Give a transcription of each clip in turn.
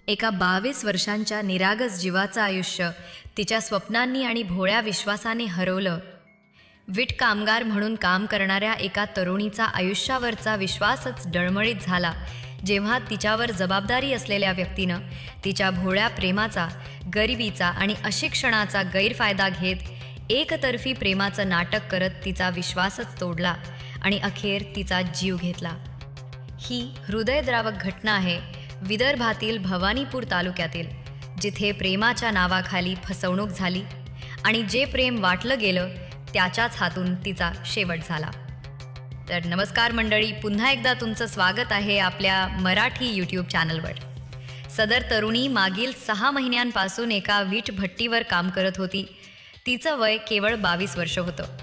एका 22 वर्षांच्या निरागस जीवाचं आयुष्य तिच्या स्वप्नांनी आणि भोळ्या विश्वासाने हरवलं. वीट कामगार म्हणून काम करणाऱ्या एका तरुणीचा आयुष्यावरचा विश्वासच डळमळीत झाला जेव्हा तिच्यावर जबाबदारी असलेल्या व्यक्तीनं तिच्या भोळ्या प्रेमाचा, गरिबीचा आणि अशिक्षणाचा गैरफायदा घेत एकतर्फी प्रेमाचं नाटक करत तिचा विश्वासच तोडला आणि अखेर तिचा जीव घेतला. ही हृदयद्रावक घटना आहे विदर्भातील भवानीपूर तालुक्यातील, जिथे प्रेमाच्या नावाखाली फसवणूक झाली आणि जे प्रेम वाटलं गेलं त्याच्याच हातून तिचा शेवट झाला. तर नमस्कार मंडळी, पुन्हा एकदा तुमचं स्वागत आहे आपल्या मराठी यूट्यूब चॅनलवर. सदर तरुणी मागील 6 महिन्यांपासून एका वीट भट्टीवर काम करत होती. तिचं वय केवळ 22 वर्ष होतं.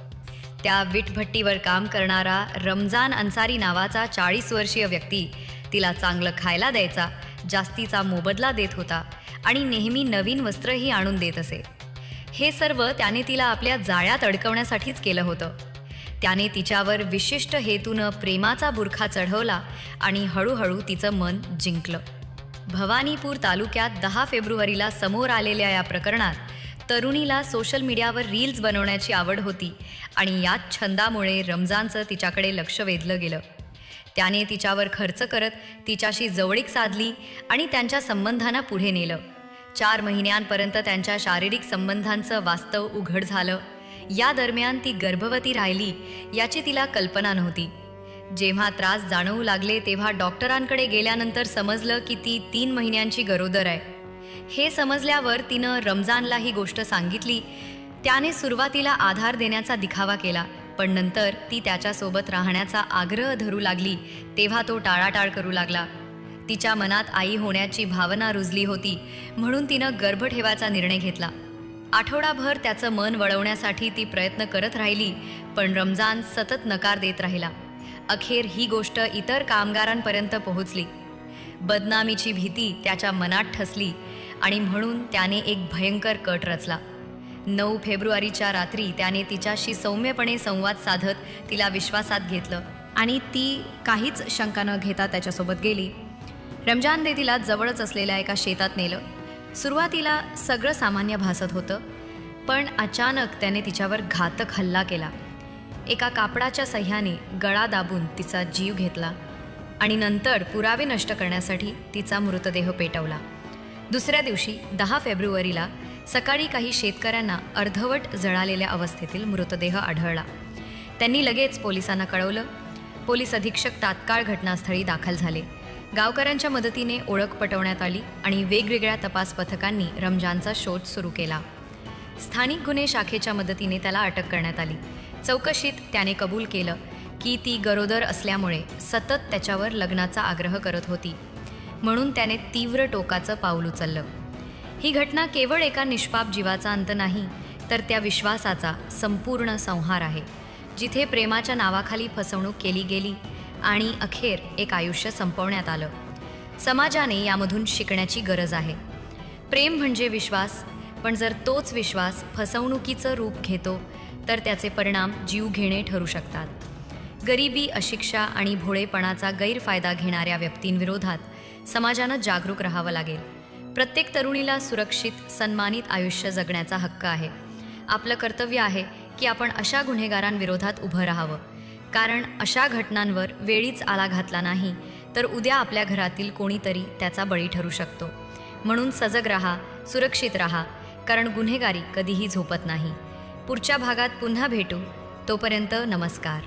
त्या वीट भट्टीवर काम करणारा रमजान अन्सारी नावाचा 40 वर्षीय व्यक्ती तिला चांगलं खायला द्यायचा, जास्तीचा मोबदला देत होता आणि नेहमी नवीन वस्त्रही आणून देत असे. हे सर्व त्याने तिला आपल्या जाळ्यात अडकवण्यासाठीच केलं होतं. त्याने तिच्यावर विशिष्ट हेतूनं प्रेमाचा बुरखा चढवला आणि हळूहळू तिचं मन जिंकलं. भवानीपूर तालुक्यात 10 फेब्रुवारीला समोर आलेल्या या प्रकरणात तरुणीला सोशल मीडियावर रील्स बनवण्याची आवड होती आणि याच छंदामुळे रमजानचं तिच्याकडे लक्ष वेधलं गेलं. त्याने तिच्यावर खर्च करत तिच्याशी जवळीक साधली आणि त्यांच्या संबंधांना पुढे नेलं. 4 महिन्यांपर्यंत त्यांच्या शारीरिक संबंधांचं वास्तव उघड झालं. या दरम्यान ती गर्भवती राहिली याची तिला कल्पना नव्हती. जेव्हा त्रास जाणवू लागले तेव्हा डॉक्टरांकडे गेल्यानंतर समजलं की ती 3 महिन्यांची गरोदर आहे. हे समजल्यावर तिनं रमजानला ही गोष्ट सांगितली. त्याने सुरुवातीला आधार देण्याचा दिखावा केला, पण नंतर ती त्याच्यासोबत राहण्याचा आग्रह धरू लागली तेव्हा तो टाळाटाळ करू लागला. तिच्या मनात आई होण्याची भावना रुजली होती, म्हणून तिनं गर्भ ठेवायचा निर्णय घेतला. आठवडाभर त्याचं मन वळवण्यासाठी ती प्रयत्न करत राहिली, पण रमजान सतत नकार देत राहिला. अखेर ही गोष्ट इतर कामगारांपर्यंत पोहोचली. बदनामीची भीती त्याच्या मनात ठसली आणि म्हणून त्याने एक भयंकर कट रचला. 9 फेब्रुवारीच्या रात्री त्याने तिच्याशी सौम्यपणे संवाद साधत तिला विश्वासात घेतलं आणि ती काहीच शंका न घेता त्याच्यासोबत गेली. रमजानने तिला जवळच असलेल्या एका शेतात नेलं. सुरुवातीला सगळं सामान्य भासत होतं, पण अचानक त्याने तिच्यावर घातक हल्ला केला. एका कापडाच्या सह्याने गळा दाबून तिचा जीव घेतला आणि नंतर पुरावे नष्ट करण्यासाठी तिचा मृतदेह पेटवला. दुसऱ्या दिवशी 10 फेब्रुवारीला सकाळी काही शेतकऱ्यांना अर्धवट जळालेल्या अवस्थेतील मृतदेह आढळला. त्यांनी लगेच पोलिसांना कळवलं. पोलीस अधीक्षक तात्काळ घटनास्थळी दाखल झाले. गावकऱ्यांच्या मदतीने ओळख पटवण्यात आली आणि वेगवेगळ्या तपास पथकांनी रमजानचा शोध सुरू केला. स्थानिक गुन्हे शाखेच्या मदतीने त्याला अटक करण्यात आली. चौकशीत त्याने कबूल केलं की ती गरोदर असल्यामुळे सतत त्याच्यावर लग्नाचा आग्रह करत होती, म्हणून त्याने तीव्र टोकाचं पाऊल उचललं. ही घटना केवळ एका निष्पाप जीवाचा अंत नाही, तर त्या विश्वासाचा संपूर्ण संहार आहे, जिथे प्रेमाच्या नावाखाली फसवणूक केली गेली आणि अखेर एक आयुष्य संपवण्यात आलं. समाजाने यामधून शिकण्याची गरज आहे. प्रेम म्हणजे विश्वास, पण जर तोच विश्वास फसवणुकीचं रूप घेतो तर त्याचे परिणाम जीव घेणे ठरू शकतात. गरिबी, अशिक्षा आणि भोळेपणाचा गैरफायदा घेणाऱ्या व्यक्तींविरोधात समाजानं जागरूक राहावं लागेल. प्रत्येक तरुणीला सुरक्षित, सन्मानित आयुष्य जगण्याचा हक्क आहे. आपलं कर्तव्य आहे की आपण अशा गुन्हेगारांविरोधात उभं राहावं, कारण अशा घटनांवर वेळीच आळा घातला नाही तर उद्या आपल्या घरातील कोणीतरी त्याचा बळी ठरू शकतो. म्हणून सजग राहा, सुरक्षित राहा, कारण गुन्हेगारी कधीही झोपत नाही. पुढच्या भागात पुन्हा भेटू. तोपर्यंत नमस्कार.